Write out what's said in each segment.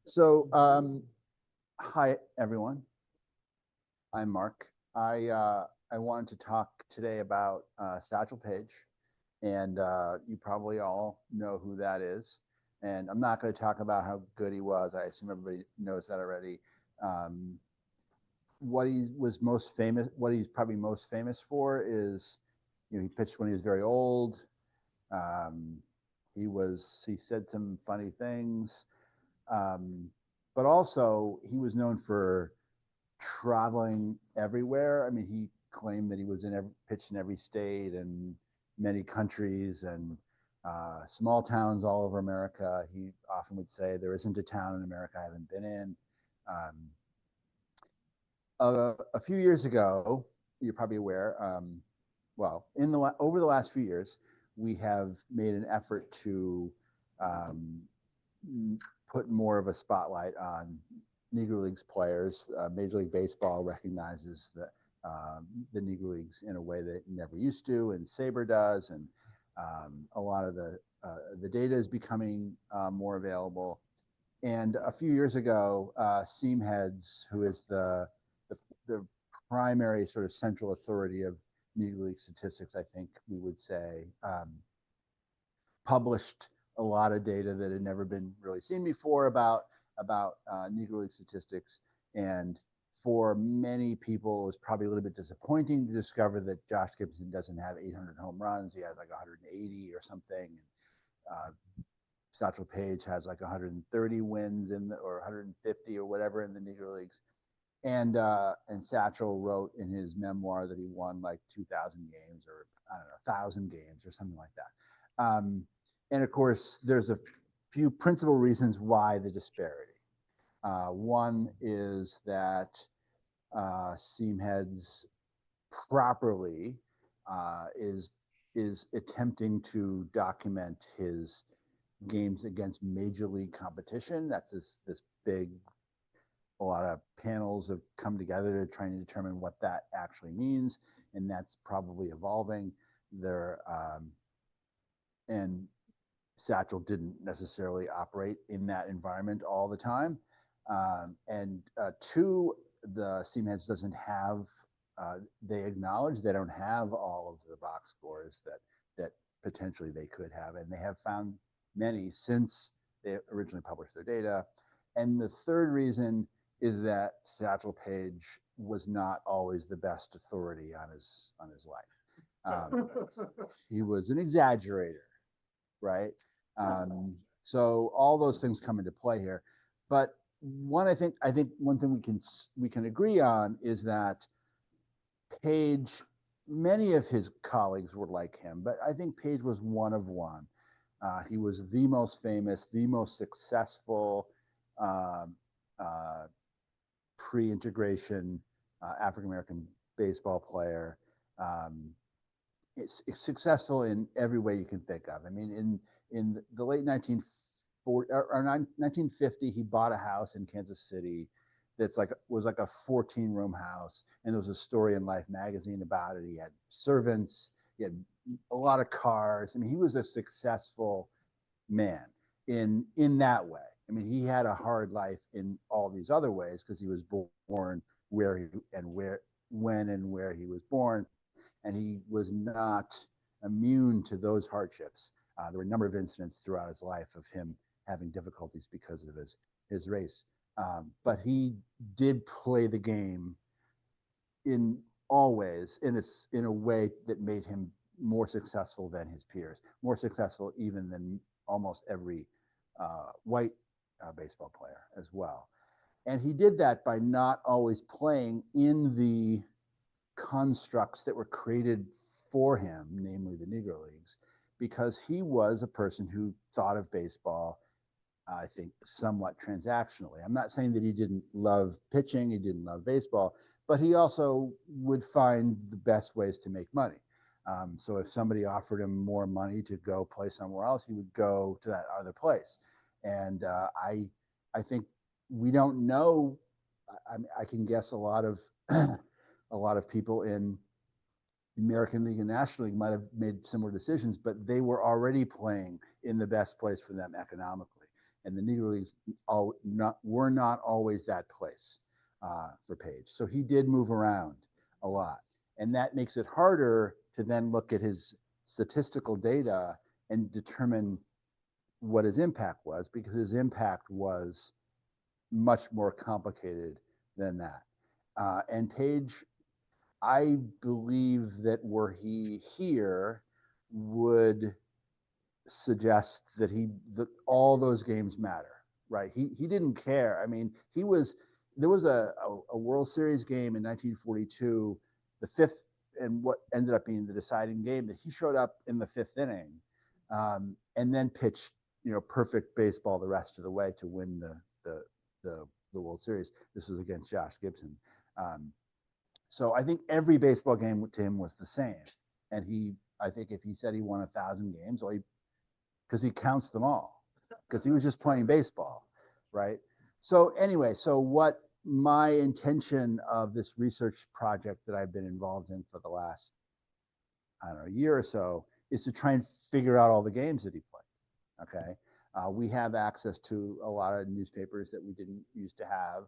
So, hi everyone. I'm Mark. I wanted to talk today about Satchel Paige, and you probably all know who that is. And I'm not going to talk about how good he was. I assume everybody knows that already. Um, what he was most famous, what he's probably most famous for is, he pitched when he was very old. Um, he said some funny things. Um, but also he was known for traveling everywhere. I mean, he claimed that he was pitched in every state and many countries and small towns all over America. He often would say, "There isn't a town in America I haven't been in." Um, a few years ago, you're probably aware. Well, over the last few years, we have made an effort to um, put more of a spotlight on Negro Leagues players. Major League Baseball recognizes the Negro Leagues in a way that it never used to, and SABR does, and a lot of the data is becoming more available. And a few years ago, Seam Heads, who is the primary sort of central authority of Negro League statistics, I think we would say, published a lot of data that had never been really seen before about Negro League statistics. And for many people, it was probably a little bit disappointing to discover that Josh Gibson doesn't have 800 home runs. He had like 180 or something. Satchel Paige has like 130 wins or 150 or whatever in the Negro Leagues. And Satchel wrote in his memoir that he won like 2,000 games or I don't know 1,000 games or something like that. And of course, there's a few principal reasons why the disparity. One is that Seamheads properly is attempting to document his games against major league competition. That's this big. A lot of panels have come together to try and determine what that actually means, and that's probably evolving. And Satchel didn't necessarily operate in that environment all the time. And two, the Seamheads doesn't have. They acknowledge they don't have all of the box scores that potentially they could have, and they have found many since they originally published their data. And the third reason is that Satchel Paige was not always the best authority on his life. He was an exaggerator, right? So all those things come into play here. But I think one thing we can agree on is that Paige, many of his colleagues were like him, but I think Paige was one of one. He was the most famous, the most successful pre-integration African American baseball player. It's successful in every way you can think of. I mean, in the late 1950, he bought a house in Kansas City was like a 14-room house, and there was a story in Life magazine about it. He had servants, he had a lot of cars. I mean, he was a successful man in that way. I mean, he had a hard life in all these other ways because he was born when and where he was born, and he was not immune to those hardships. There were a number of incidents throughout his life of him having difficulties because of his race, but he did play the game in always in a way that made him more successful than his peers, more successful even than almost every white baseball player as well. And he did that by not always playing in the constructs that were created for him, namely the Negro Leagues, because he was a person who thought of baseball, I think, somewhat transactionally. I'm not saying that he didn't love pitching, he didn't love baseball, but he also would find the best ways to make money. So if somebody offered him more money to go play somewhere else, he would go to that other place. And I think we don't know. I can guess a lot of a lot of people in the American League and National League might have made similar decisions, but they were already playing in the best place for them economically. and the Negro Leagues were not always that place for Paige. So he did move around a lot, and that makes it harder to then look at his statistical data and determine what his impact was, because his impact was much more complicated than that. And Paige, I believe that were he here, would suggest that all those games matter, right? He didn't care. I mean, there was a World Series game in 1942, the fifth, and what ended up being the deciding game, that he showed up in the fifth inning, and then pitched, perfect baseball the rest of the way to win the World Series. This was against Josh Gibson. So I think every baseball game to him was the same. And I think if he said he won 1,000 games, because he counts them all, because he was just playing baseball, right? So anyway, so what my intention of this research project that I've been involved in for the last, year or so, is to try and figure out all the games that he played, okay? We have access to a lot of newspapers that we didn't used to have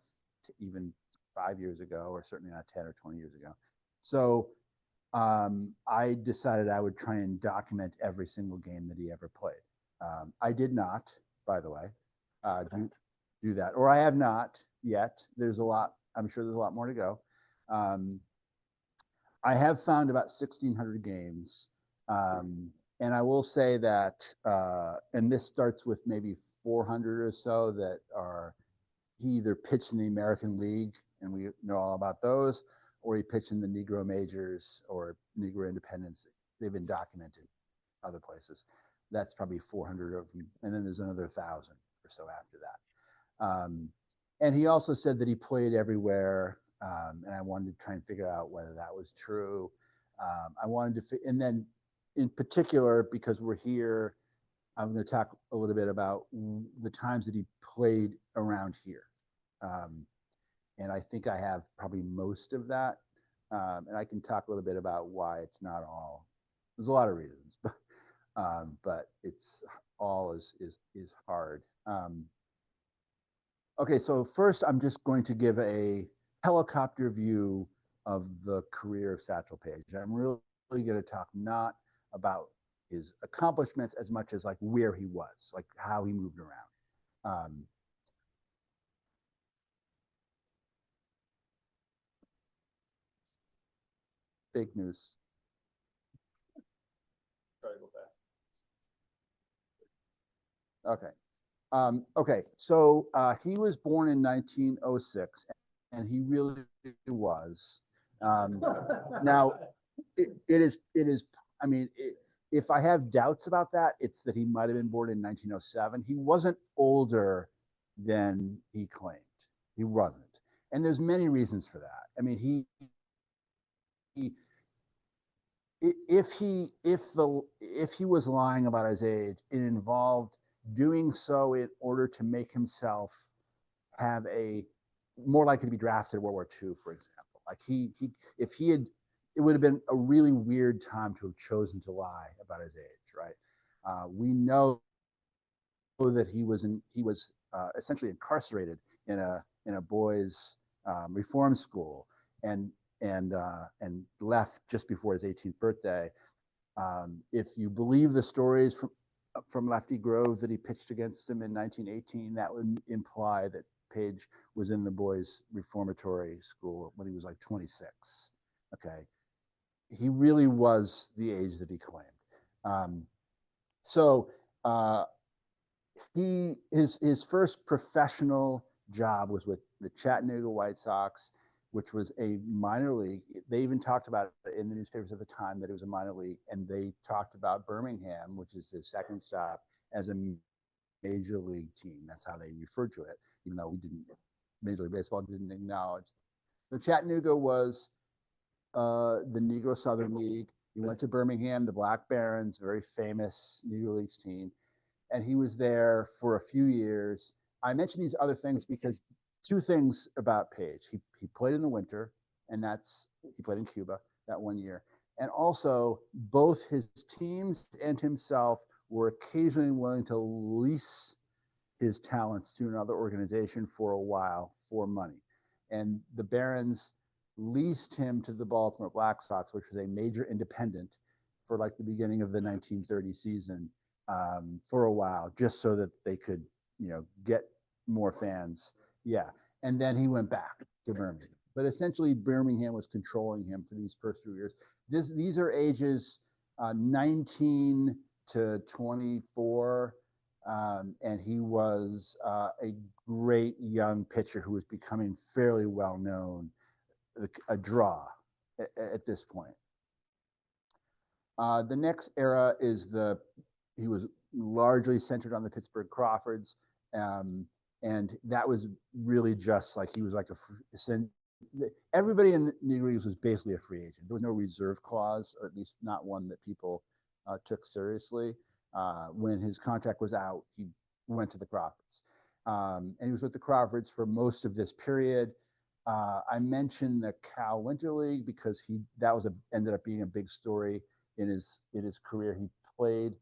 even 5 years ago, or certainly not 10 or 20 years ago. So I decided I would try and document every single game that he ever played. I did not, by the way, do that, or I have not yet. There's a lot. I'm sure there's a lot more to go. I have found about 1,600 games, and I will say that, and this starts with maybe 400 or so that he either pitched in the American League, and we know all about those, or he pitched in the Negro Majors or Negro Independence. They've been documented other places. That's probably 400 of them. And then there's another 1,000 or so after that. And he also said that he played everywhere. And I wanted to try and figure out whether that was true. I wanted to, and then in particular, because we're here, I'm going to talk a little bit about the times that he played around here. And I think I have probably most of that. And I can talk a little bit about why it's not all. There's a lot of reasons, but it's all is hard. Okay, so first I'm just going to give a helicopter view of the career of Satchel Paige. I'm really going to talk not about his accomplishments as much as like where he was, like how he moved around. Fake news. Try to go back. Okay. Okay. So he was born in 1906, and he really was. Now, it is. I mean, if I have doubts about that, it's that he might have been born in 1907. He wasn't older than he claimed. He wasn't, and there's many reasons for that. I mean, he if he was lying about his age, it involved doing so in order to make himself have a more likely to be drafted in World War II, for example. Like if he had, it would have been a really weird time to have chosen to lie about his age, right? We know that he was essentially incarcerated in a boys' reform school, and left just before his 18th birthday. If you believe the stories from Lefty Grove that he pitched against him in 1918, that would imply that Paige was in the boys' reformatory school when he was like 26. Okay, he really was the age that he claimed. His first professional job was with the Chattanooga White Sox, which was a minor league. They even talked about it in the newspapers at the time that it was a minor league, and they talked about Birmingham, which is his second stop, as a major league team. That's how they referred to it, even though Major League Baseball didn't acknowledge. So Chattanooga was the Negro Southern League. He went to Birmingham, the Black Barons, very famous Negro Leagues team, and he was there for a few years. I mention these other things because two things about Paige. He played in the winter, and he played in Cuba that 1 year. And also, both his teams and himself were occasionally willing to lease his talents to another organization for a while for money. And the Barons leased him to the Baltimore Black Sox, which was a major independent, for like the beginning of the 1930 season, for a while, just so that they could, get more fans. Yeah. And then he went back to Birmingham. But essentially, Birmingham was controlling him for these first 3 years. These are ages 19 to 24. And he was a great young pitcher who was becoming fairly well known, a draw at this point. The next era is he was largely centered on the Pittsburgh Crawfords. And that was really just like, he was like everybody in the Negro Leagues was basically a free agent. There was no reserve clause, or at least not one that people took seriously. When his contract was out, he went to the Crawfords. And he was with the Crawfords for most of this period. I mentioned the Cal Winter League because ended up being a big story in his career. He played.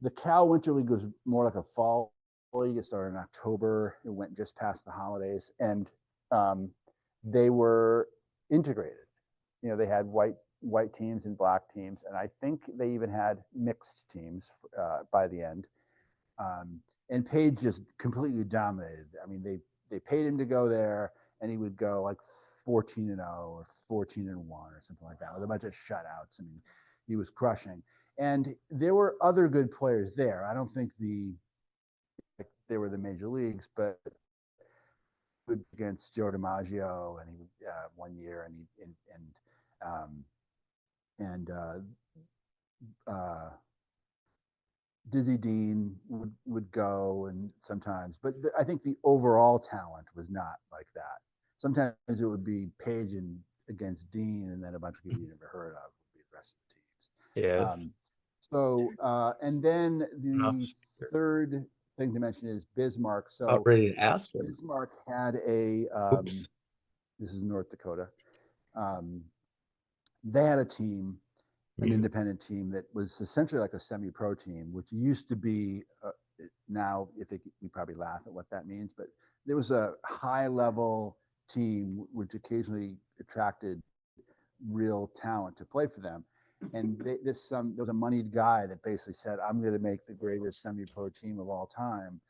The Cal Winter League was more like a fall league. It started in October. It went just past the holidays, and they were integrated. They had white teams and black teams, and I think they even had mixed teams by the end. And Paige just completely dominated. I mean, they paid him to go there, and he would go like 14-0 or 14-1 or something like that with a bunch of shutouts. I mean, he was crushing. And there were other good players there. I don't think they were the major leagues, but against Joe DiMaggio, and he one year, and Dizzy Dean would go, and sometimes, but I think the overall talent was not like that. Sometimes it would be Paige against Dean, and then a bunch of people you never heard of would be the rest of the teams. Yeah. And then the third thing to mention is Bismarck. So about ready to ask him. Bismarck had this is North Dakota. They had a team, an independent team that was essentially like a semi-pro team, which used to be, now we probably laugh at what that means, but there was a high-level team which occasionally attracted real talent to play for them. And there was a moneyed guy that basically said, I'm going to make the greatest semi-pro team of all time.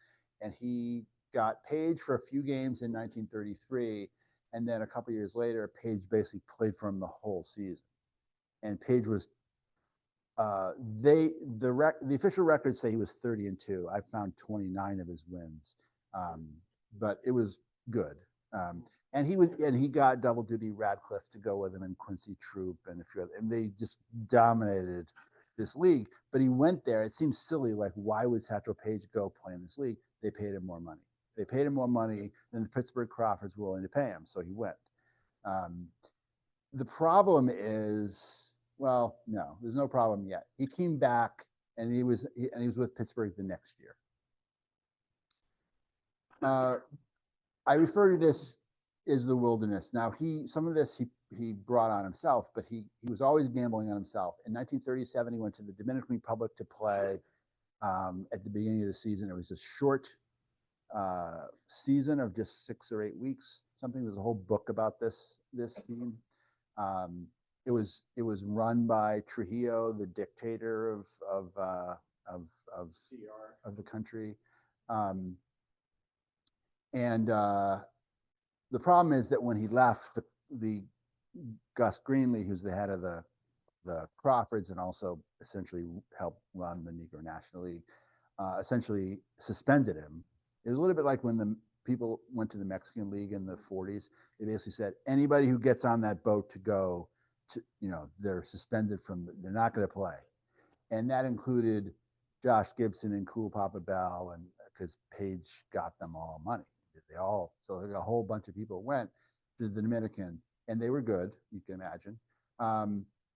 And he got Paige for a few games in 1933. And then a couple of years later, Paige basically played for him the whole season. And Paige was, the official records say he was 30-2. I found 29 of his wins, but it was good. And he got double duty Radcliffe to go with him, and Quincy Troop and a few other, and they just dominated this league. But he went there. It seems silly. Like, why would Satchel Paige go play in this league? They paid him more money. They paid him more money than the Pittsburgh Crawfords were willing to pay him. So he went. The problem is, well, no, there's no problem yet. He came back, and he was with Pittsburgh the next year. I refer to this as the wilderness. Now, some of this he brought on himself, but he was always gambling on himself. In 1937, he went to the Dominican Republic to play. At the beginning of the season, it was a short season of just 6 or 8 weeks. Something. There's a whole book about this team. It was run by Trujillo, the dictator of the country. And the problem is that when he left, the Gus Greenlee, who's the head of the Crawfords and also essentially helped run the Negro National League, essentially suspended him. It was a little bit like when the people went to the Mexican League in the 40s. They basically said, anybody who gets on that boat to go to, they're suspended they're not going to play. And that included Josh Gibson and Cool Papa Bell, and because Paige got them all money. So a whole bunch of people went to the Dominican, and they were good, you can imagine.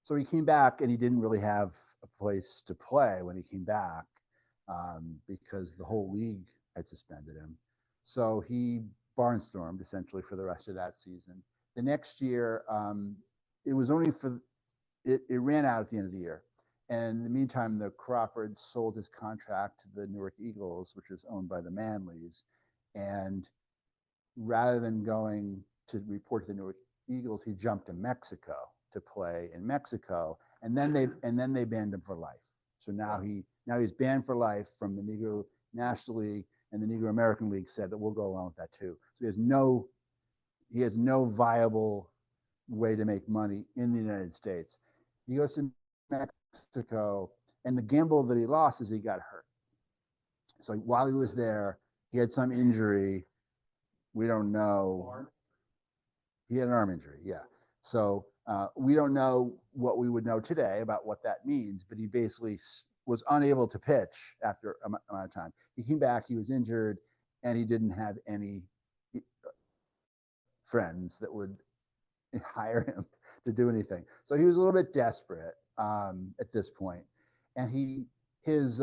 So he came back, and he didn't really have a place to play when he came back, because the whole league had suspended him. So he barnstormed essentially for the rest of that season. The next year, it was only it ran out at the end of the year. And in the meantime, the Crawfords sold his contract to the Newark Eagles, which was owned by the Manleys. And rather than going to report to the Newark Eagles, he jumped to Mexico to play in Mexico, and then they banned him for life. So now he's banned for life from the Negro National League, and the Negro American League said that we'll go along with that too. So he has no viable way to make money in the United States. He goes to Mexico, and the gamble that he lost is he got hurt. So while he was there, he had some injury. We don't know. He had an arm injury, yeah. So we don't know what we would know today about what that means, but he basically was unable to pitch after a amount of time. He came back, he was injured, and he didn't have any friends that would hire him to do anything. So he was a little bit desperate at this point, and his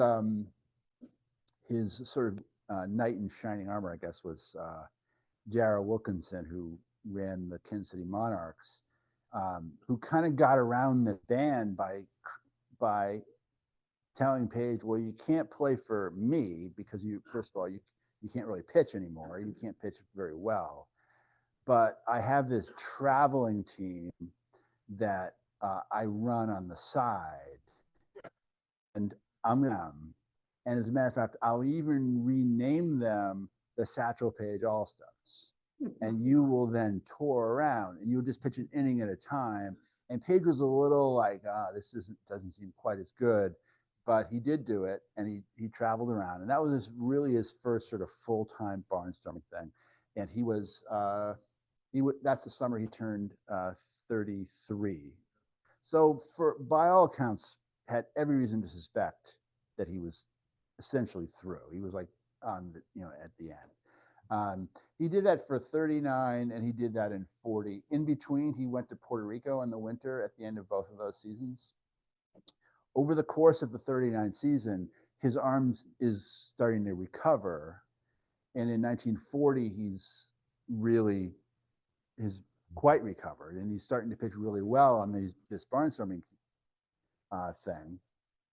sort of knight in shining armor, I guess, was Jarrah Wilkinson, who ran the Kansas City Monarchs, who kind of got around the ban by telling Paige, well, you can't play for me because first of all, you can't really pitch anymore. You can't pitch very well. But I have this traveling team that I run on the side, and I'm gonna. And as a matter of fact, I'll even rename them the Satchel Paige All Stars. And you will then tour around, and you'll just pitch an inning at a time. And Paige was a little like, this doesn't seem quite as good, but he did do it, and he traveled around, and that was really his first sort of full-time barnstorming thing. And he was that's the summer he turned 33. So by all accounts, had every reason to suspect that he was essentially through. He was like on the, at the end. He did that for 39, and he did that in 40. In between, he went to Puerto Rico in the winter at the end of both of those seasons. Over the course of the 39 season, his arms is starting to recover. And in 1940, he's quite recovered, and he's starting to pitch really well on this barnstorming thing.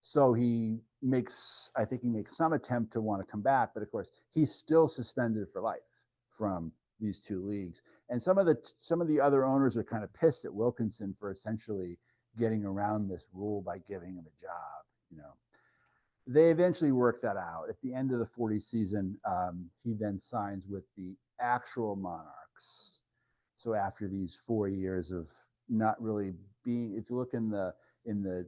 So I think he makes some attempt to want to come back, but of course he's still suspended for life from these two leagues. And some of the other owners are kind of pissed at Wilkinson for essentially getting around this rule by giving him a job. They eventually work that out. At the end of the 40 season, he then signs with the actual Monarchs. So after these 4 years of not really being, if you look in the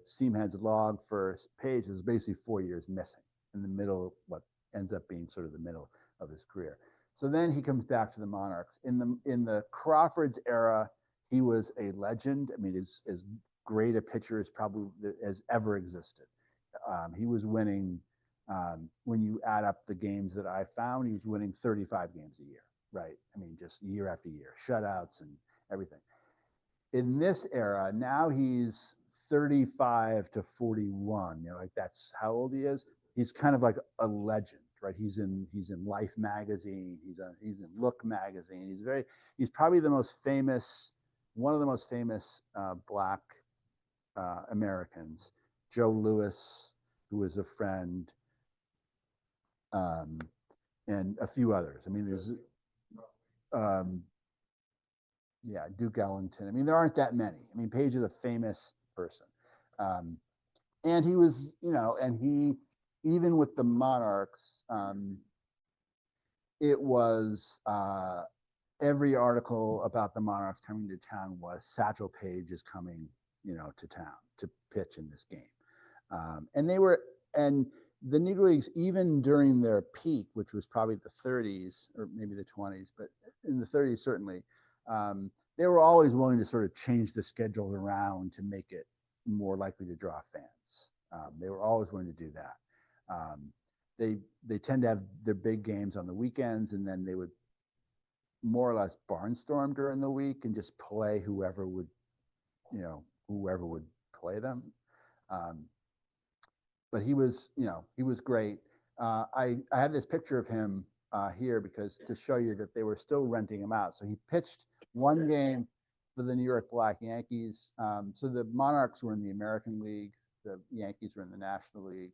Seamhead's log for Paige, there's basically 4 years missing in the middle of what ends up being sort of the middle of his career. So then he comes back to the Monarchs. In the Crawfords era, he was a legend. I mean, as great a pitcher as probably has ever existed. He was winning, when you add up the games that I found, he was winning 35 games a year, right? I mean, just year after year, shutouts and everything. In this era, now he's 35 to 41. Like that's how old he is. He's kind of like a legend, right? He's in Life magazine. He's in Look magazine. He's probably one of the most famous Black Americans. Joe Louis, who was a friend, and a few others. I mean, there's Duke Ellington. I mean, there aren't that many. I mean, Paige is a famous person. And he was, and he, even with the Monarchs, it was every article about the Monarchs coming to town was Satchel Paige is coming, to town to pitch in this game. And the Negro Leagues, even during their peak, which was probably the 30s or maybe the 20s, but in the 30s certainly, they were always willing to sort of change the schedule around to make it more likely to draw fans. They were always willing to do that. They tend to have their big games on the weekends, and then they would more or less barnstorm during the week and just play whoever would play them. But he was great. I have this picture of him here because to show you that they were still renting him out. So he pitched one game for the New York Black Yankees. So the Monarchs were in the American League. the Yankees were in the National League.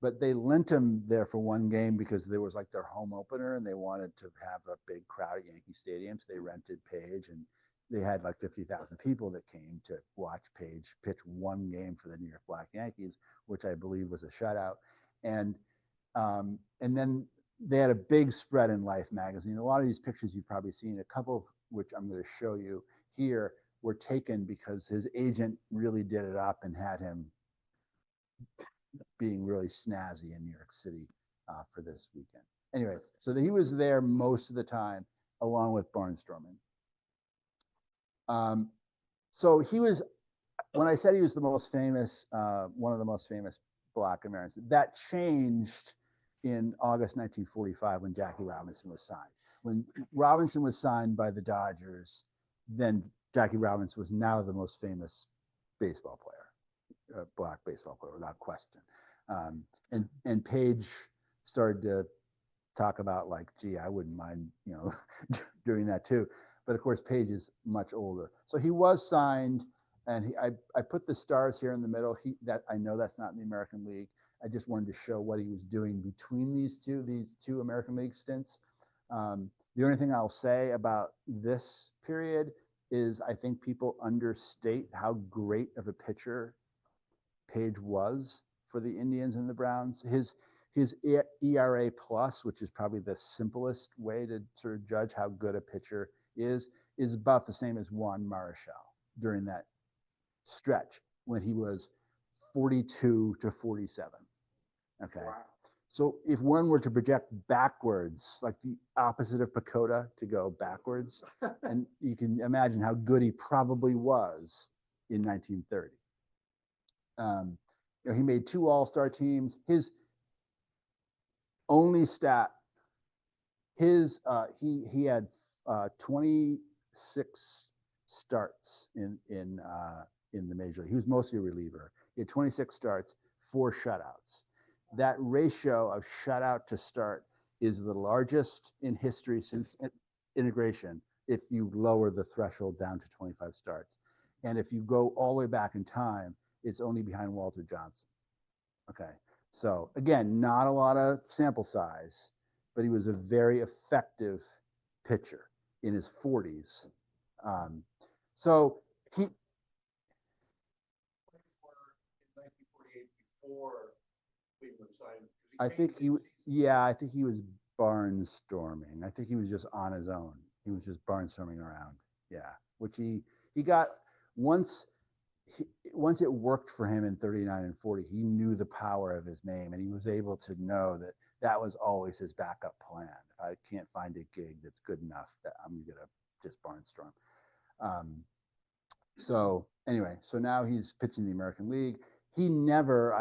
But they lent him there for one game because there was like their home opener and they wanted to have a big crowd at Yankee Stadium. So they rented Paige and they had like 50,000 people that came to watch Paige pitch one game for the New York Black Yankees, which I believe was a shutout. And then they had a big spread in Life magazine. A lot of these pictures you've probably seen, a couple of which I'm going to show you here, were taken because his agent really did it up and had him being really snazzy in New York City for this weekend. Anyway, so he was there most of the time along with Barnstorming. So he was, when I said he was the most famous, one of the most famous Black Americans, that changed in August 1945 when Jackie Robinson was signed. When Robinson was signed by the Dodgers, then Jackie Robinson was now the most famous baseball player, Black baseball player, without question. And Paige started to talk about like, gee, I wouldn't mind, doing that too. But of course, Paige is much older. So he was signed, and I put the stars here in the middle. That I know that's not in the American League. I just wanted to show what he was doing between these two American League stints. The only thing I'll say about this period is I think people understate how great of a pitcher Paige was for the Indians and the Browns. His ERA plus, which is probably the simplest way to sort of judge how good a pitcher is about the same as Juan Marichal during that stretch when he was 42 to 47. Okay. Wow. So if one were to project backwards, like the opposite of Pacoda, to go backwards, and you can imagine how good he probably was in 1930. He made 2 All-Star teams. His only stat, he had 26 starts in the major league. He was mostly a reliever. He had 26 starts, 4 shutouts. That ratio of shutout to start is the largest in history since integration if you lower the threshold down to 25 starts. And if you go all the way back in time, it's only behind Walter Johnson. Okay. So again, not a lot of sample size, but he was a very effective pitcher in his 40s. So he. In 1948, before Cleveland signed. I think he was barnstorming. I think he was just on his own. He was just barnstorming around. Yeah, which he got once it worked for him in 39 and 40. He knew the power of his name, and he was able to know that was always his backup plan. If I can't find a gig that's good enough, that I'm gonna just barnstorm. So anyway, so now he's pitching the American League. He never,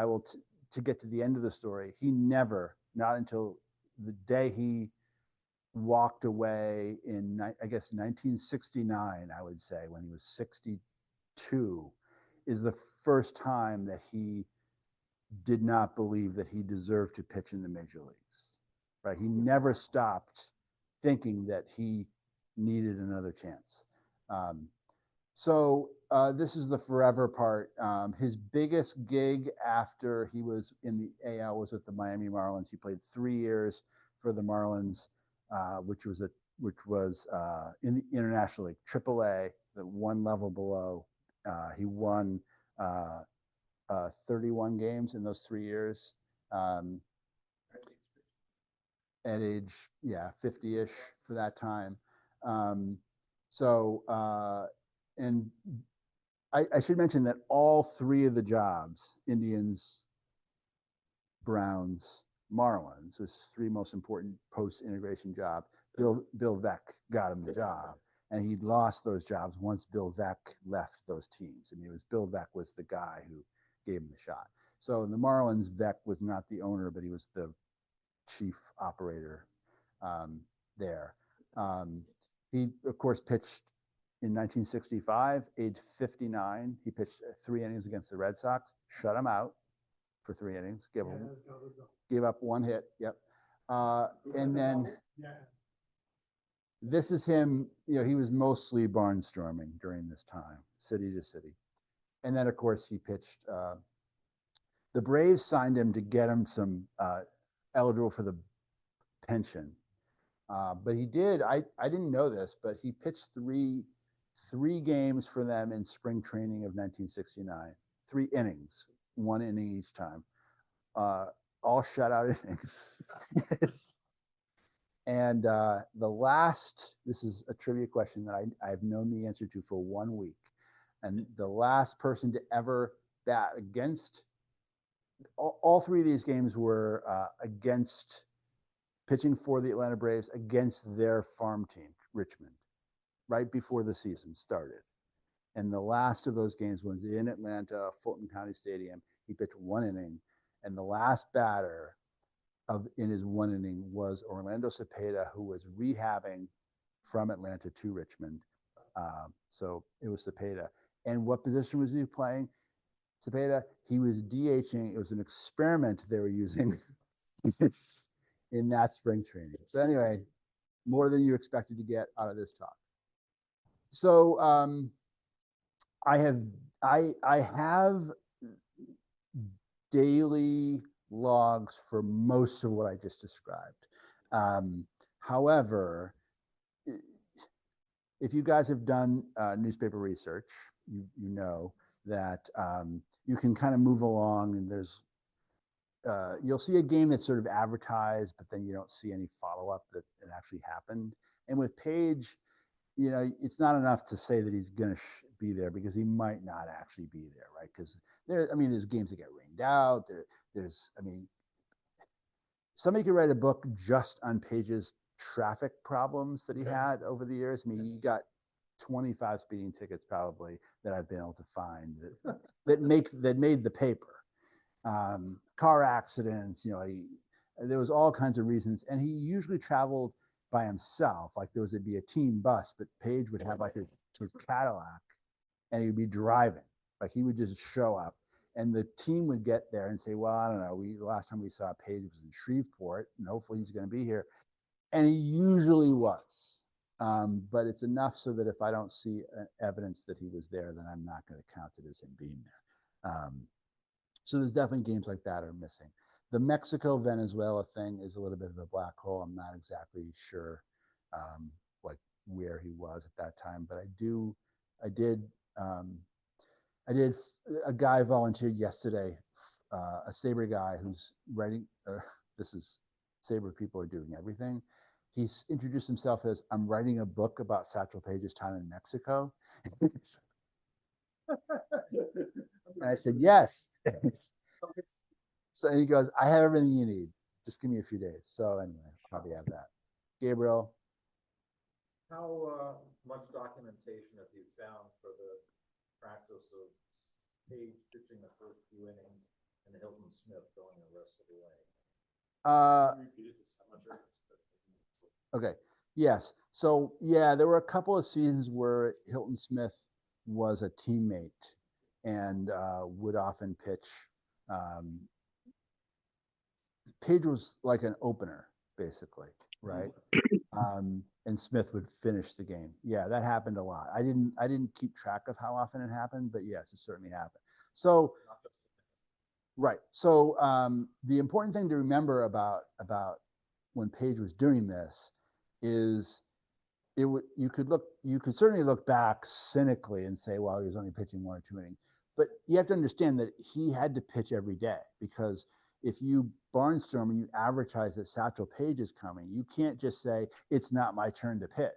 to get to the end of the story, he never, not until the day he walked away in, I guess, 1969, I would say, when he was 62, is the first time that he did not believe that he deserved to pitch in the major leagues, right? He never stopped thinking that he needed another chance. So this is the forever part. His biggest gig after he was in the AL was with the Miami Marlins. He played 3 years for the Marlins, which was in the International League, AAA, the one level below. He won 31 games in those 3 years. At age 50-ish for that time. And I should mention that all 3 of the jobs, Indians, Browns, Marlins, was 3 most important post-integration jobs. Bill Veeck got him the job, and he lost those jobs once Bill Veeck left those teams. And Bill Veeck was the guy who gave him the shot. So in the Marlins, Veeck was not the owner, but he was the chief operator there. He, of course, pitched in 1965, age 59. He pitched 3 innings against the Red Sox, shut him out for 3 innings, gave up 1 hit. Yep. And then this is him. He was mostly barnstorming during this time, city to city. and then of course he pitched. The Braves signed him to get him some eligible for the pension, but he did. I didn't know this, but he pitched three games for them in spring training of 1969. 3 innings, 1 inning each time, all shutout innings. And the last, this is a trivia question that I have known the answer to for 1 week. And the last person to ever bat against, all 3 of these games were against, pitching for the Atlanta Braves against their farm team, Richmond, right before the season started. And the last of those games was in Atlanta, Fulton County Stadium. He pitched 1 inning, and the last batter in his 1 inning was Orlando Cepeda, who was rehabbing from Atlanta to Richmond. So it was Cepeda. And what position was he playing? Cepeda, he was DHing. It was an experiment they were using in that spring training. So anyway, more than you expected to get out of this talk. So I have daily logs for most of what I just described. However, if you guys have done newspaper research, you know that you can kind of move along, and there's you'll see a game that's sort of advertised, but then you don't see any follow-up that it actually happened. And with Paige, you know, it's not enough to say that he's going to be there, because he might not actually be there, right? Because there's games that get rained out. Somebody could write a book just on Paige's traffic problems that he had over the years. I mean, he got 25 speeding tickets probably that I've been able to find that made the paper. Car accidents, you know, there was all kinds of reasons, and he usually traveled by himself. Like it'd be a team bus, but Paige would have like his Cadillac, and he'd be driving. Like he would just show up, and the team would get there and say, well, I don't know, the last time we saw Paige was in Shreveport, and hopefully he's going to be here. And he usually was. But it's enough so that if I don't see evidence that he was there, then I'm not going to count it as him being there. So there's definitely games like that are missing. The Mexico-Venezuela thing is a little bit of a black hole. I'm not exactly sure like where he was at that time, but I did a guy volunteered yesterday, a SABR guy who's writing, this is SABR people are doing everything. He's introduced himself as, I'm writing a book about Satchel Paige's time in Mexico. And I said, yes. So he goes, I have everything you need. Just give me a few days. So anyway, I'll probably have that. Gabriel. How much documentation have you found for the practice of Paige pitching the first few innings and Hilton Smith going the rest of the way? Okay. Yes. So yeah, there were a couple of seasons where Hilton Smith was a teammate and would often pitch. Paige was like an opener, basically, right? And Smith would finish the game. Yeah, that happened a lot. I didn't keep track of how often it happened, but yes, it certainly happened. So, right. So the important thing to remember about when Paige was doing this is you could certainly look back cynically and say, well, he was only pitching 1 or 2 innings. But you have to understand that he had to pitch every day, because if you barnstorm and you advertise that Satchel Paige is coming, you can't just say, it's not my turn to pitch.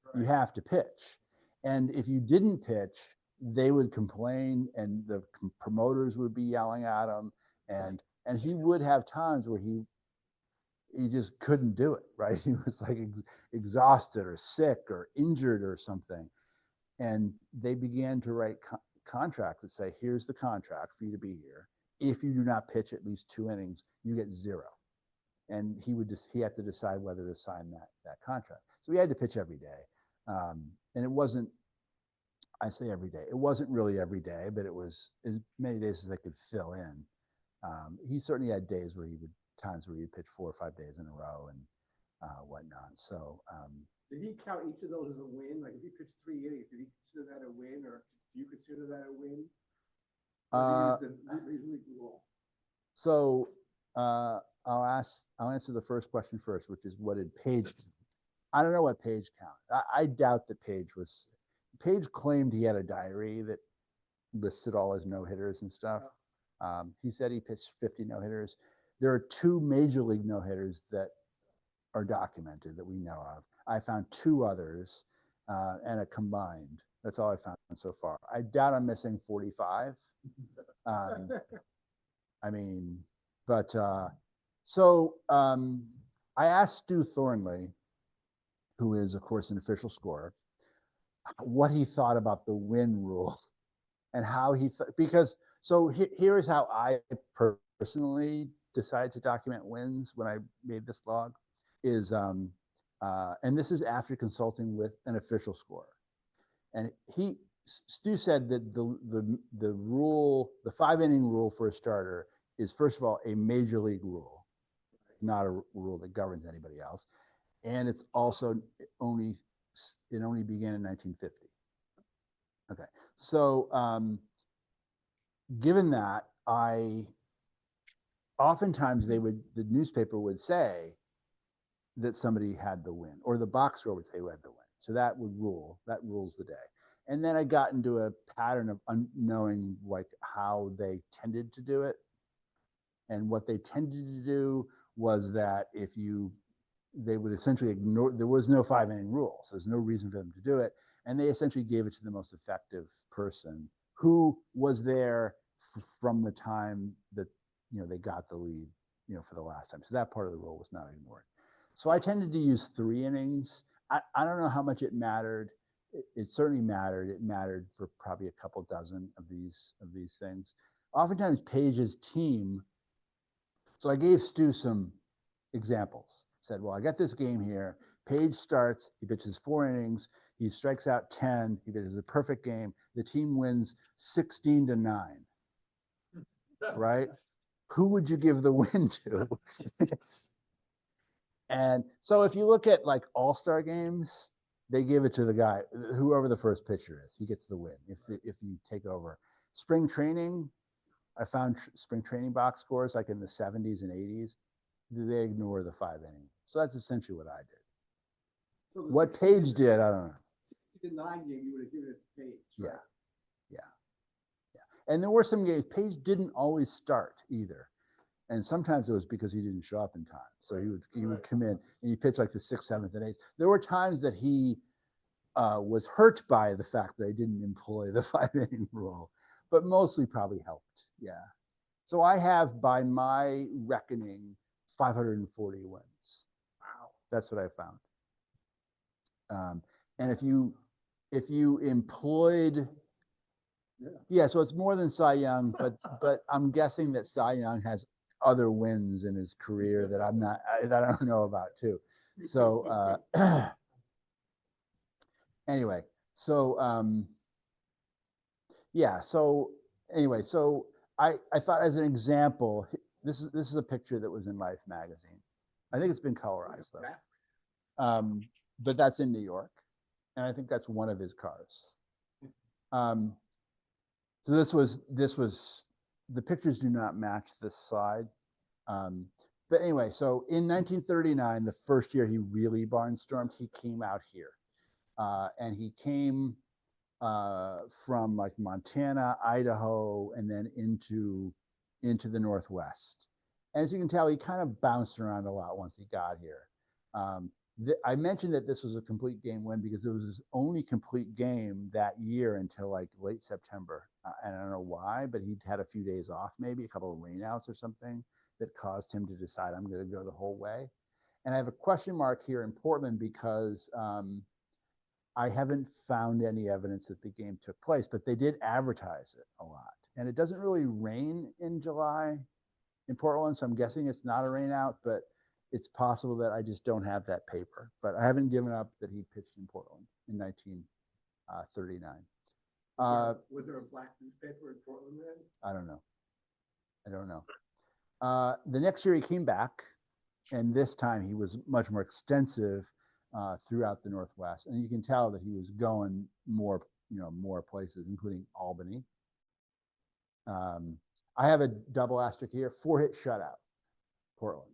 Right. You have to pitch. And if you didn't pitch, they would complain, and the promoters would be yelling at him. And he would have times where he just couldn't do it, right? He was like exhausted or sick or injured or something. And they began to write contracts that say, here's the contract for you to be here. If you do not pitch at least 2 innings, you get 0. And he had to decide whether to sign that contract. So he had to pitch every day. And it wasn't, I say every day, it wasn't really every day, but it was as many days as they could fill in. He certainly had times where he'd pitch 4 or 5 days in a row and whatnot. So did he count each of those as a win? Like if he pitched 3 innings, did he consider that a win, or do you consider that a win? Uh, Or do you use the major league rule? So I'll answer the first question first, which is what did Paige? I don't know what Paige counted. I doubt that Paige claimed he had a diary that listed all his no hitters and stuff. He said he pitched 50 no hitters. There are 2 major league no hitters that are documented that we know of. I found 2 others and a combined. That's all I found so far. I doubt I'm missing 45. I mean, but I asked Stu Thornley, who is of course an official scorer, what he thought about the win rule and how he because here is how I personally decided to document wins when I made this log is and this is after consulting with an official scorer, and Stu said that the rule, the 5-inning rule for a starter is first of all a major league rule, not a rule that governs anybody else, and it's also it only began in 1950. Okay, so given that, oftentimes the newspaper would say that somebody had the win, or the box score would say who had the win. So that rules the day. And then I got into a pattern of knowing like how they tended to do it. And what they tended to do was that they would essentially ignore, there was no 5-inning rule. So there's no reason for them to do it. And they essentially gave it to the most effective person who was there from the time that, they got the lead, for the last time. So that part of the rule was not ignored. So I tended to use 3 innings. I don't know how much it mattered. It certainly mattered. It mattered for probably a couple dozen of these things. Oftentimes Paige's team. So I gave Stu some examples. Said, well, I got this game here. Paige starts. He pitches 4 innings. He strikes out 10. He pitches a perfect game. The team wins 16-9. Right? Who would you give the win to? And so if you look at like all-star games, they give it to the guy, whoever the first pitcher is. He gets the win if you take over. Spring training, I found spring training box scores like in the 70s and 80s. They ignore the 5-inning. So that's essentially what I did. So What Paige did, I don't know. 60-9 game, you would have given it to Paige. Right? Yeah. And there were some games, Paige didn't always start either. And sometimes it was because he didn't show up in time. So he would come in and he pitched like the 6th, 7th, and 8th. There were times that he was hurt by the fact that I didn't employ the 5-inning rule, but mostly probably helped. Yeah. So I have, by my reckoning, 540 wins. Wow. That's what I found. And if you employed, so it's more than Cy Young, but I'm guessing that Cy Young has other wins in his career that that I don't know about too. So anyway, so I thought as an example, this is a picture that was in Life magazine. I think it's been colorized though. But that's in New York, and I think that's one of his cars. So this was the pictures do not match this slide. But anyway, so in 1939, the first year he really barnstormed, he came out here. And he came from like Montana, Idaho, and then into the Northwest. As you can tell, he kind of bounced around a lot once he got here. I mentioned that this was a complete game win because it was his only complete game that year until like late September. And I don't know why, but he'd had a few days off, maybe a couple of rainouts or something that caused him to decide I'm going to go the whole way. And I have a question mark here in Portland because I haven't found any evidence that the game took place, but they did advertise it a lot. And it doesn't really rain in July in Portland, so I'm guessing it's not a rain out, but it's possible that I just don't have that paper. But I haven't given up that he pitched in Portland in 1939. Was there a black newspaper in Portland then? I don't know. The next year he came back, and this time he was much more extensive throughout the Northwest. And you can tell that he was going more more places, including Albany. I have a double asterisk here, 4-hit shutout, Portland.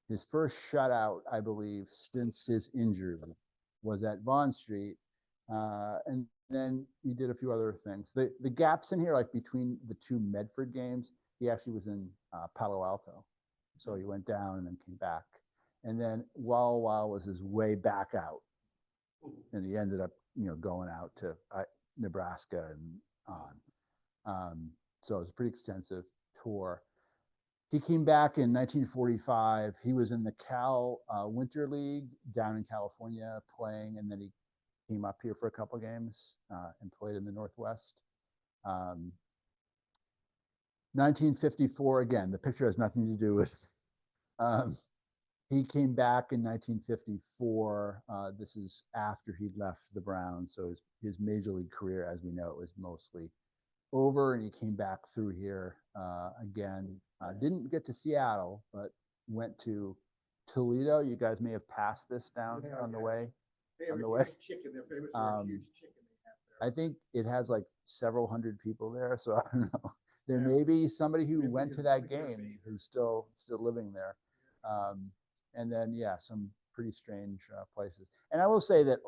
His first shutout, I believe, since his injury was at Vaughn Street. And then he did a few other things. The gaps in here, like between the two Medford games, he actually was in Palo Alto. So he went down and then came back. And then Walla Walla was his way back out. And he ended up, going out to Nebraska and on. So it was a pretty extensive tour. He came back in 1945. He was in the Cal Winter League down in California playing, and then he came up here for a couple of games and played in the Northwest. 1954, again, the picture has nothing to do with. He came back in 1954. This is after he'd left the Browns, so his major league career, as we know, it was mostly over, and he came back through here again. Didn't get to Seattle, but went to Toledo. You guys may have passed this down on the way. On the way. Chicken, they're famous for a huge chicken they have there. I think it has like several hundred people there, so I don't know. There may be somebody who went to that game who's still living there. And then some pretty strange places. And I will say that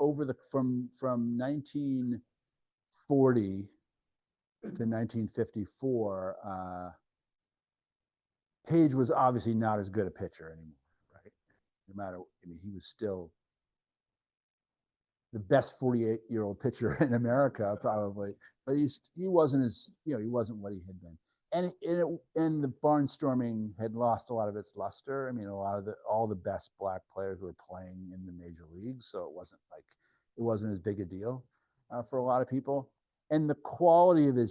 from 1940 to 1954, Paige was obviously not as good a pitcher anymore, right? No matter, he was still the best 48-year-old pitcher in America, probably, but he wasn't as, he wasn't what he had been. And the barnstorming had lost a lot of its luster. All the best black players were playing in the major leagues, so it wasn't as big a deal for a lot of people. And the quality of the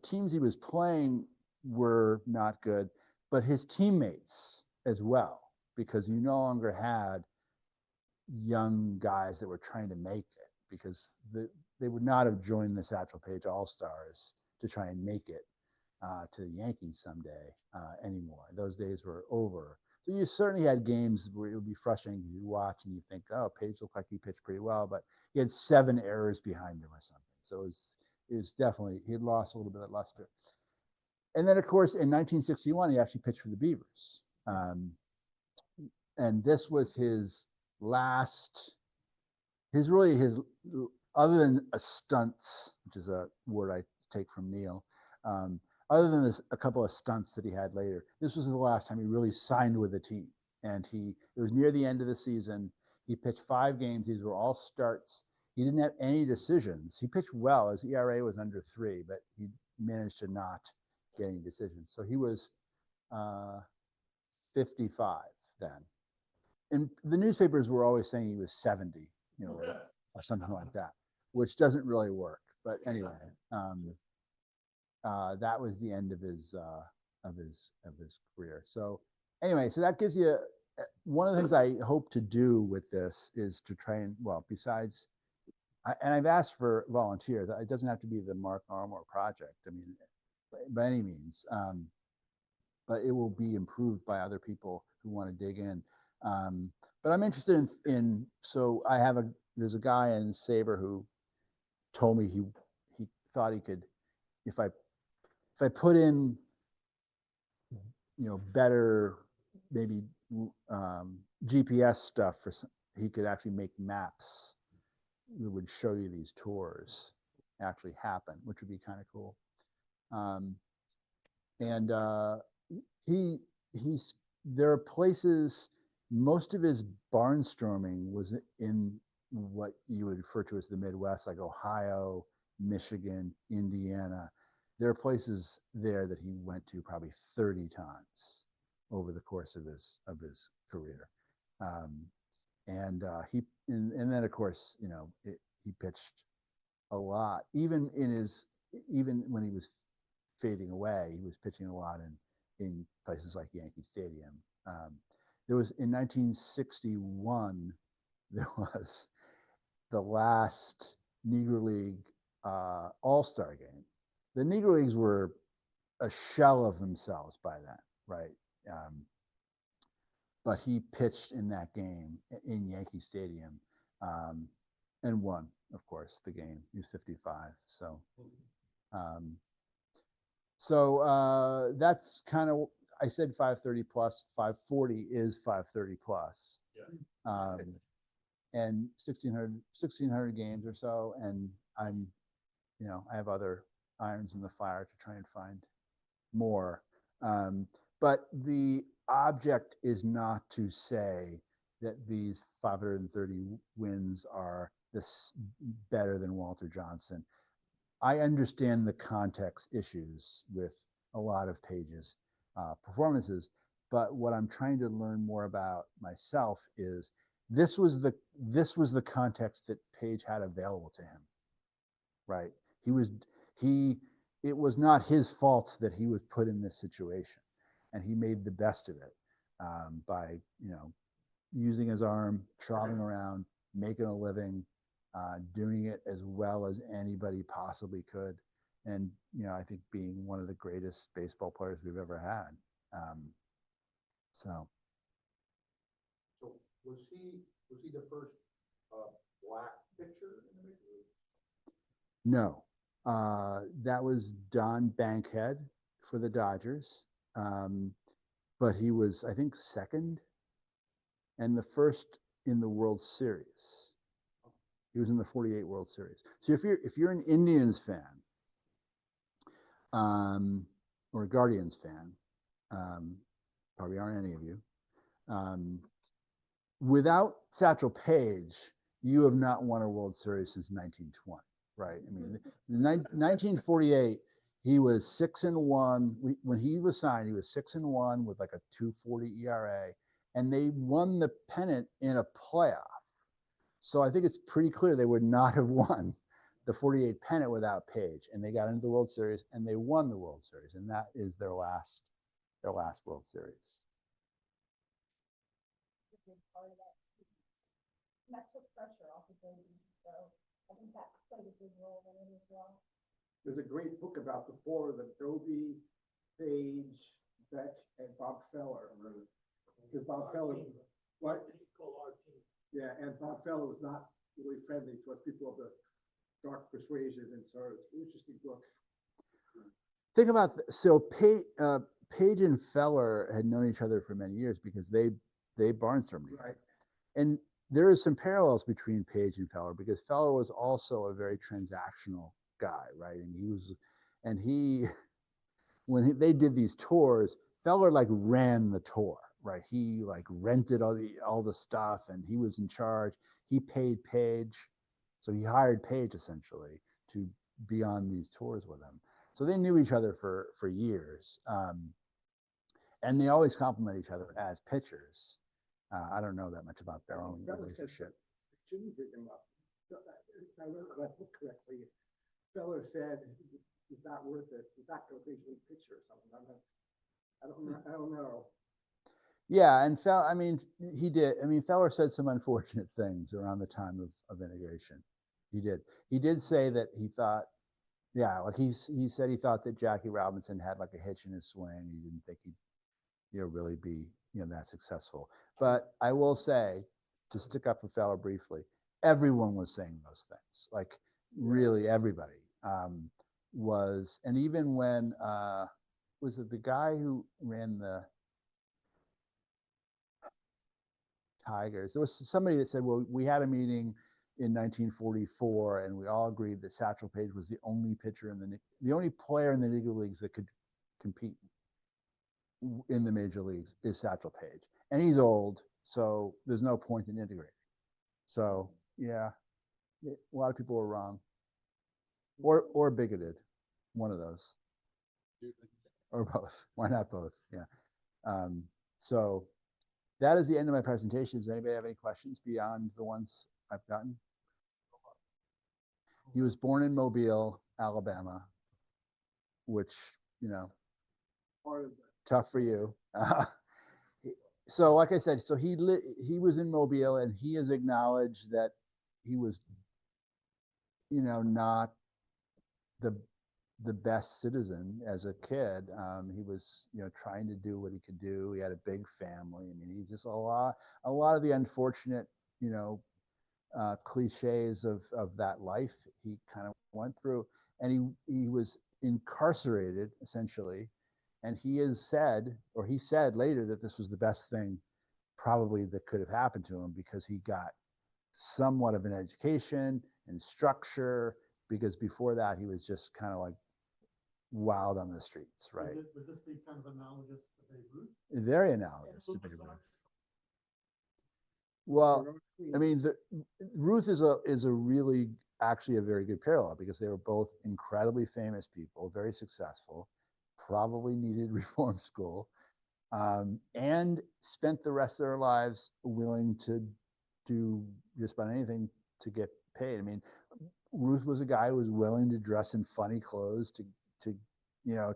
teams he was playing were not good, but his teammates as well, because you no longer had young guys that were trying to make it, because they would not have joined the Satchel Paige All-Stars to try and make it to the Yankees someday anymore. Those days were over. So you certainly had games where it would be frustrating to watch and you think, oh, Paige looked like he pitched pretty well, but he had 7 errors behind him or something. So it was definitely, he had lost a little bit of luster. And then, of course, in 1961, he actually pitched for the Beavers. And this was his last, other than a stunts, which is a word I take from Neil, other than a couple of stunts that he had later, this was the last time he really signed with the team. And it was near the end of the season. He pitched 5 games. These were all starts. He didn't have any decisions. He pitched well. His ERA was under 3, but he managed to not get any decisions. So he was 55 then. And the newspapers were always saying he was 70, or something like that, which doesn't really work. But anyway, that was the end of his career. So anyway, so that gives you one of the things I hope to do with this is to try and, besides, and I've asked for volunteers. It doesn't have to be the Mark Armour project. By any means, but it will be improved by other people who want to dig in. But I'm interested in so there's a guy in SABR who told me he thought he could, if I put in, better maybe GPS stuff he could actually make maps that would show you these tours actually happen, which would be kind of cool. There are places, most of his barnstorming was in what you would refer to as the Midwest, like Ohio, Michigan, Indiana. There are places there that he went to probably 30 times over the course of his career. And then of course, he pitched a lot, even when he was fading away, he was pitching a lot in places like Yankee Stadium. There was, in 1961, there was the last Negro League All-Star game. The Negro Leagues were a shell of themselves by then, right? But he pitched in that game in Yankee Stadium. and won, of course, the game. He was 55. So, um, that's kind of, I said 530 plus. 540 is 530 plus. Yeah. And 1600 games or so, and I'm, I have other irons in the fire to try and find more. But the object is not to say that these 530 wins are this better than Walter Johnson. I understand the context issues with a lot of Paige's performances, but what I'm trying to learn more about myself is this was the context that Paige had available to him, right? It was not his fault that he was put in this situation, and he made the best of it by using his arm, trotting around, making a living, doing it as well as anybody possibly could, and I think being one of the greatest baseball players we've ever had. So was he the first black pitcher in the major league? no, that was Don Bankhead for the Dodgers, but he was, I think, second and the first in the World Series. He was in the 48 World Series. So if you're an Indians fan, or a Guardians fan, probably aren't any of you. Without Satchel Paige, you have not won a World Series since 1920, right? I mean, 1948, he was 6-1. When he was signed, he was 6-1 with like a 2.40 ERA, and they won the pennant in a playoff. So I think it's pretty clear they would not have won the 48 pennant without Paige, and they got into the World Series and they won the World Series, and that is their last World Series. Part of that. And that took pressure off of Brady, so I think that played a big role in it as well. There's a great book about the four of them: Doby, Paige, Beck, and Bob Feller. Because Bob Feller, what? Yeah, and Bob Feller was not really friendly towards people of the dark persuasion, and so it's an interesting book. Think about Paige and Feller had known each other for many years because they barnstormed, right? And there is some parallels between Paige and Feller because Feller was also a very transactional guy, right? And they did these tours, Feller like ran the tour, right? He like rented all the stuff, and he was in charge. He paid Paige, so he hired Paige essentially to be on these tours with him. So they knew each other for years, and they always compliment each other as pitchers. I don't know that much about their own relationship. Shouldn't pick him up. If I remember that book correctly, Feller said he's not worth it. He's not going to be a pitcher or something. I don't know. Yeah, and he did. I mean, Feller said some unfortunate things around the time of integration. He did. He did say that he thought, like he said he thought that Jackie Robinson had like a hitch in his swing. He didn't think he'd really be that successful. But I will say, to stick up for Feller briefly, everyone was saying those things. Like really everybody was, and even when was it the guy who ran the Tigers? There was somebody that said, well, we had a meeting in 1944 and we all agreed that Satchel Paige was the only pitcher the only player in the Negro Leagues that could compete in the major leagues is Satchel Paige, and he's old, so there's no point in integrating. So yeah, a lot of people were wrong, or bigoted, one of those, or both. Why not both? Yeah. So that is the end of my presentation. Does anybody have any questions beyond the ones I've gotten? He was born in Mobile, Alabama, which tough for you. So like I said, so he was in Mobile, and he has acknowledged that he was not the best citizen as a kid. He was trying to do what he could do. He had a big family. I mean, he's just a lot of the unfortunate cliches of that life he kind of went through, and he was incarcerated essentially, and he said later that this was the best thing probably that could have happened to him, because he got somewhat of an education and structure, because before that he was just kind of like wild on the streets, right? Would this be kind of analogous to Babe Ruth? Very analogous to Babe Ruth. Well, I mean, Ruth is a really actually a very good parallel, because they were both incredibly famous people, very successful, probably needed reform school, and spent the rest of their lives willing to do just about anything to get paid. I mean, Ruth was a guy who was willing to dress in funny clothes to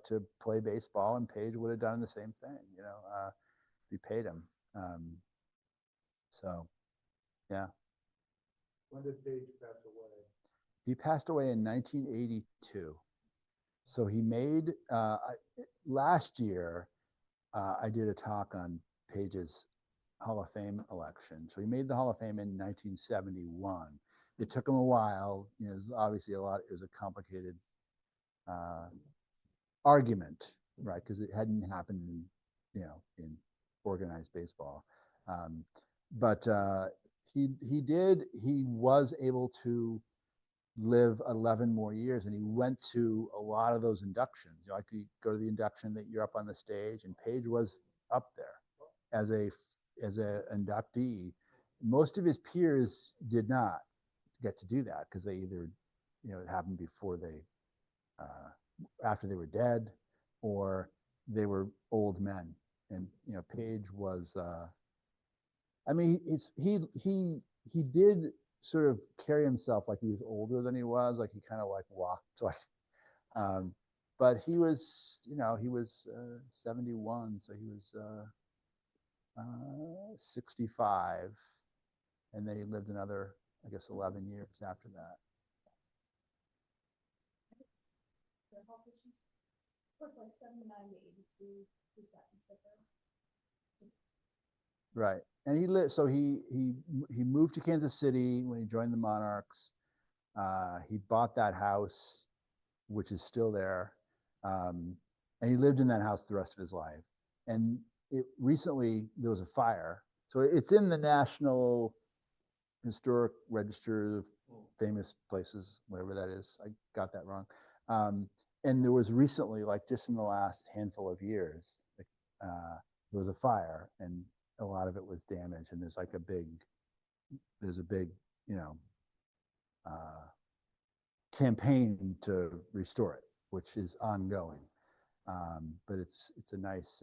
to play baseball, and Paige would have done the same thing, if you paid him. So, yeah. When did Paige pass away? He passed away in 1982. So he made, last year, I did a talk on Paige's Hall of Fame election. So he made the Hall of Fame in 1971. It took him a while. It was obviously it was a complicated argument, right? Because it hadn't happened in organized baseball. But he was able to live 11 more years, and he went to a lot of those inductions. Like you go to the induction that you're up on the stage, and Paige was up there as a inductee. Most of his peers did not get to do that, because they either it happened before they after they were dead, or they were old men. And Paige was I mean, he did sort of carry himself like he was older than he was, like he kind of like walked like but he was 71, so he was 65, and then he lived another, I guess, 11 years after that. Their health issues. Worked like 79 to 82. He's gotten sicker. Right. And he lived, so he moved to Kansas City when he joined the Monarchs. He bought that house, which is still there. And he lived in that house the rest of his life. And recently there was a fire. So it's in the National Historic Register of Famous Places, whatever that is. I got that wrong. And there was recently, like just in the last handful of years, there was a fire, and a lot of it was damaged. And there's a big campaign to restore it, which is ongoing. But it's a nice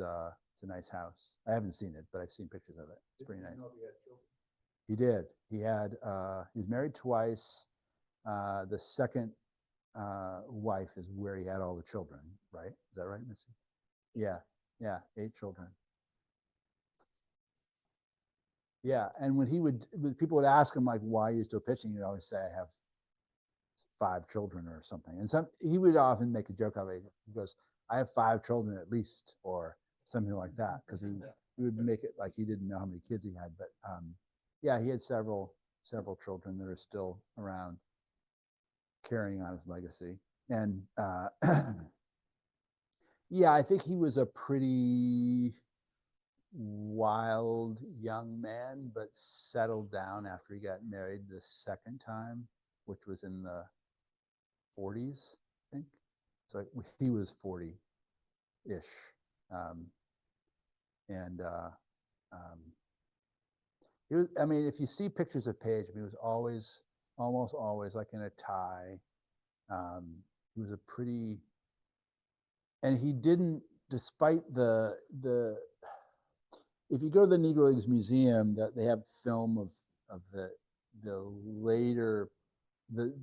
house. I haven't seen it, but I've seen pictures of it. It's pretty nice. He did. He was married twice. The second wife is where he had all the children, right? Is that right, Missy? Yeah, 8 children. Yeah, and when people would ask him like, why are you still pitching? He'd always say, I have 5 children or something. And he would often make a joke of it. He goes, I have 5 children at least, or something like that, because he would make it like he didn't know how many kids he had. But yeah, he had several children that are still around, carrying on his legacy. And yeah, I think he was a pretty wild young man, but settled down after he got married the second time, which was in the 40s, I think. So he was 40-ish. He was, I mean, if you see pictures of Paige, he was almost always like in a tie. He was a pretty, and he didn't, despite the if you go to the Negro Leagues Museum, that they have film of the later, the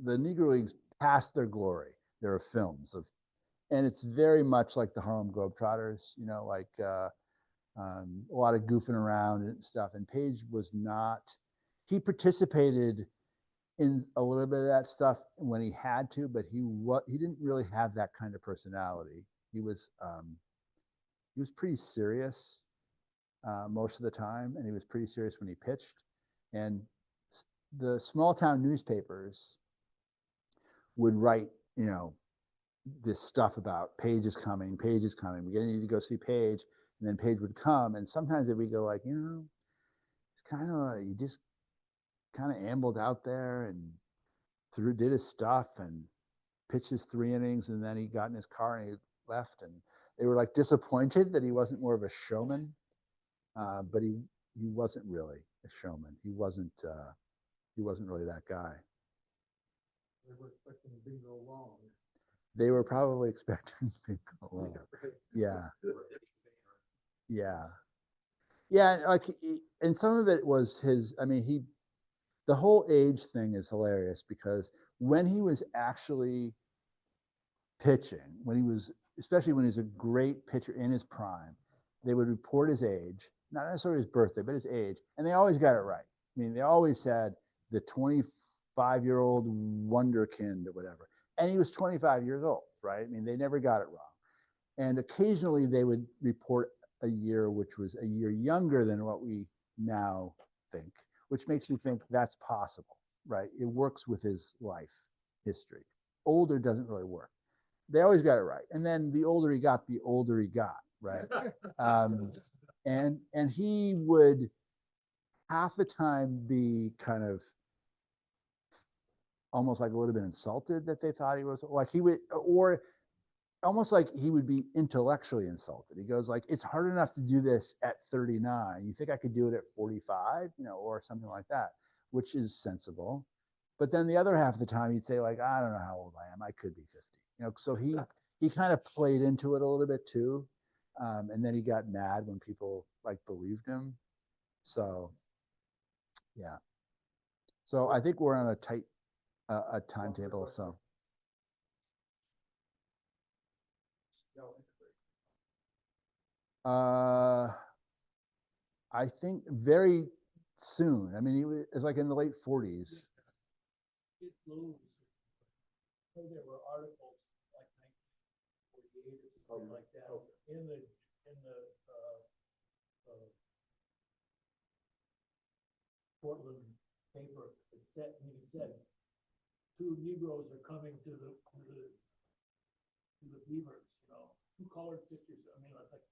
Negro Leagues past their glory. There are films of, and it's very much like the Harlem Globetrotters, like a lot of goofing around and stuff. And Paige was not, he participated in a little bit of that stuff when he had to, but he didn't really have that kind of personality. He was pretty serious most of the time, and he was pretty serious when he pitched. And the small town newspapers would write, this stuff about Paige is coming, Paige is coming. We need to go see Paige, and then Paige would come, and sometimes they would go like, it's kind of you just kind of ambled out there and did his stuff and pitched his 3 innings, and then he got in his car and he left, and they were like disappointed that he wasn't more of a showman, but he wasn't really a showman. He wasn't really that guy. They were expecting Bingo Long. They were probably expecting Bingo Long. Yeah. Yeah. Yeah. Like, and some of it was his, the whole age thing is hilarious because when he was actually pitching, especially when he was a great pitcher in his prime, they would report his age, not necessarily his birthday, but his age. And they always got it right. They always said the 25-year-old wonderkind or whatever. And he was 25 years old, right? They never got it wrong. And occasionally they would report a year which was a year younger than what we now think, which makes me think that's possible, right? It works with his life history. Older doesn't really work. They always got it right. And then the older he got, right? And he would half the time be kind of almost like a little bit insulted that they thought he was like he would, or almost like he would be intellectually insulted. He goes like, it's hard enough to do this at 39. You think I could do it at 45, or something like that, which is sensible. But then the other half of the time he'd say like, I don't know how old I am. I could be 50, so he kind of played into it a little bit too. And then he got mad when people like believed him. So, yeah. So I think we're on a tight a timetable. So I think very soon. He was like in the late 40s. It moves. So there were articles like 1948 or something like that in the Portland paper. It said 2 Negroes are coming to the Beavers. 2 colored pictures. That's like.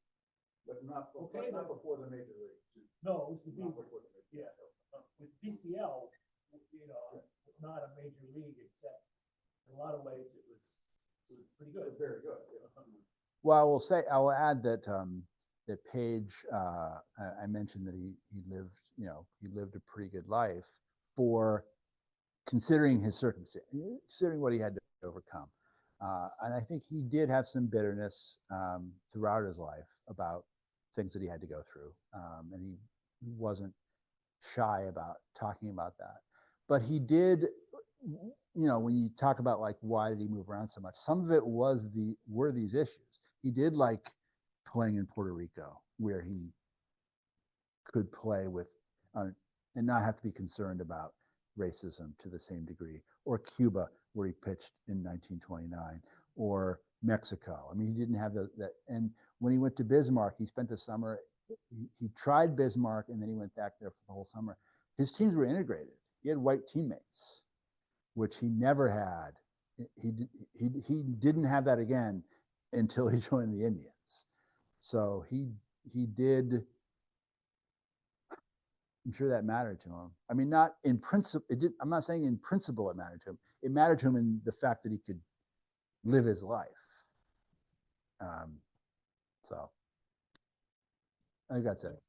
But not Okay, not before the major league. No, it was the Not Beavers. before the major league. Yeah. With BCL, it's not a major league, except in a lot of ways it was pretty good. Very good. Well, I will add that that Paige, I mentioned that he lived a pretty good life for considering his circumstance, considering what he had to overcome. And I think he did have some bitterness throughout his life about things that he had to go through. And he wasn't shy about talking about that. But he did, when you talk about like, why did he move around so much? Some of it were these issues. He did like playing in Puerto Rico, where he could play with and not have to be concerned about racism to the same degree, or Cuba, where he pitched in 1929, or Mexico. He didn't have that. And when he went to Bismarck, he spent the summer, he tried Bismarck, and then he went back there for the whole summer. His teams were integrated. He had white teammates, which he never had. He didn't have that again until he joined the Indians. So he did. I'm sure that mattered to him. Not in principle. I'm not saying in principle it mattered to him. It mattered to him in the fact that he could live his life. So I think that's it.